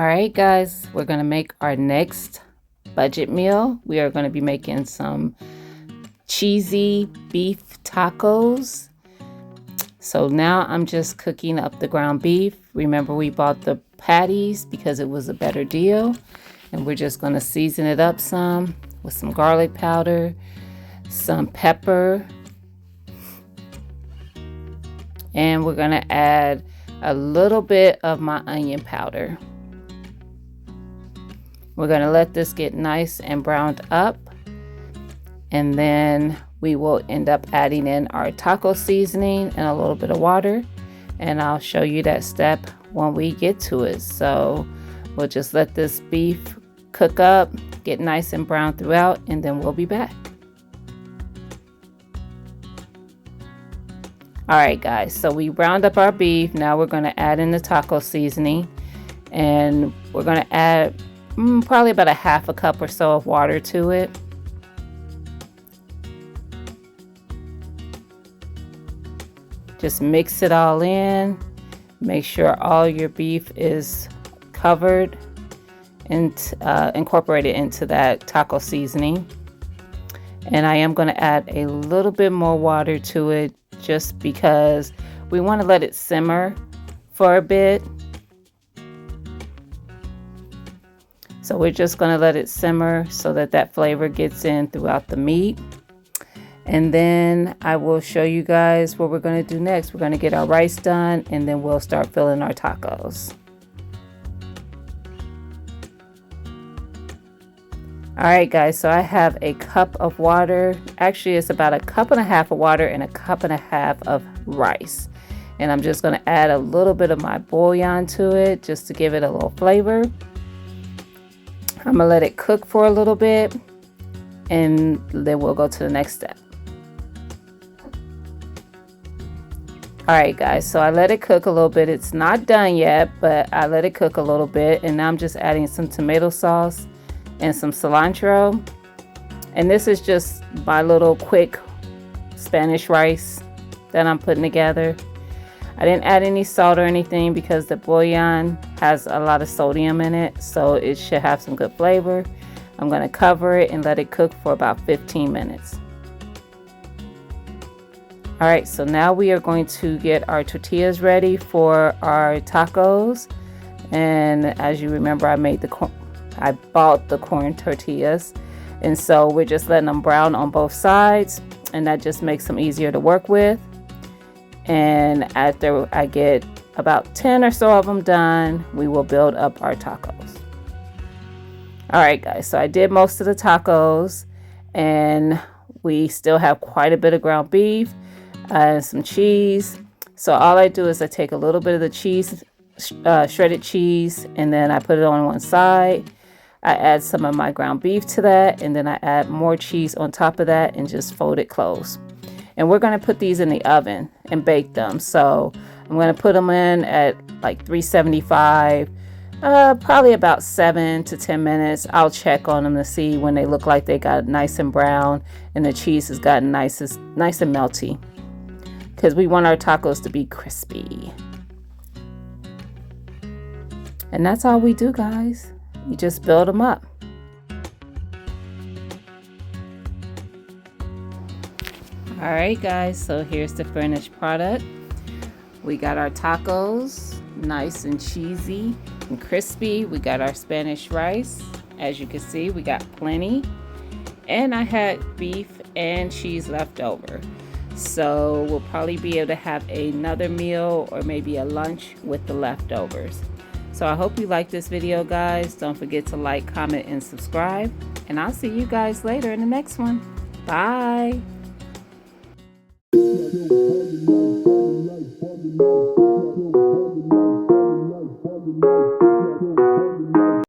All right, guys, we're going to make our next budget meal. We are going to be making some cheesy beef tacos. So now I'm just cooking up the ground beef. Remember, we bought the patties because it was a better deal. And we're just going to season it up some with some garlic powder, some pepper, and we're going to add a little bit of my onion powder. We're going to let this get nice and browned up, and then we will end up adding in our taco seasoning and a little bit of water, and I'll show you that step when we get to it. So we'll just let this beef cook up, get nice and brown throughout, and then we'll be back. All right, guys, so we browned up our beef. Now we're going to add in the taco seasoning, and we're going to add probably about a half a cup or so of water to it. Just mix it all in. Make sure all your beef is covered and incorporated into that taco seasoning. And I am going to add a little bit more water to it just because we want to let it simmer for a bit. So we're just going to let it simmer so that that flavor gets in throughout the meat. And then I will show you guys what we're going to do next. We're going to get our rice done, and then we'll start filling our tacos. All right, guys, so I have a cup of water. Actually, it's about a cup and a half of water and a cup and a half of rice. And I'm just going to add a little bit of my bouillon to it just to give it a little flavor. I'm going to let it cook for a little bit, and then we'll go to the next step. All right, guys, so I let it cook a little bit. It's not done yet, but I let it cook a little bit, and now I'm just adding some tomato sauce and some cilantro. And this is just my little quick Spanish rice that I'm putting together. I didn't add any salt or anything because the bouillon has a lot of sodium in it, so it should have some good flavor. I'm going to cover it and let it cook for about 15 minutes. All right, so now we are going to get our tortillas ready for our tacos. And as you remember, I bought the corn tortillas, and so we're just letting them brown on both sides, and that just makes them easier to work with. And after I get about 10 or so of them done, we will build up our tacos. All right, guys, so I did most of the tacos, and we still have quite a bit of ground beef and some cheese. So all I do is I take a little bit of the cheese, shredded cheese, and then I put it on one side. I add some of my ground beef to that, and then I add more cheese on top of that and just fold it close. And we're going to put these in the oven and bake them. So I'm going to put them in at like 375, probably about 7 to 10 minutes. I'll check on them to see when they look like they got nice and brown and the cheese has gotten nice and melty, because we want our tacos to be crispy. And that's all we do, guys. You just build them up. All right, guys, so here's the finished product. We got our tacos, nice and cheesy and crispy. We got our Spanish rice. As you can see, we got plenty. And I had beef and cheese left over. So we'll probably be able to have another meal or maybe a lunch with the leftovers. So I hope you like this video, guys. Don't forget to like, comment, and subscribe. And I'll see you guys later in the next one. Bye.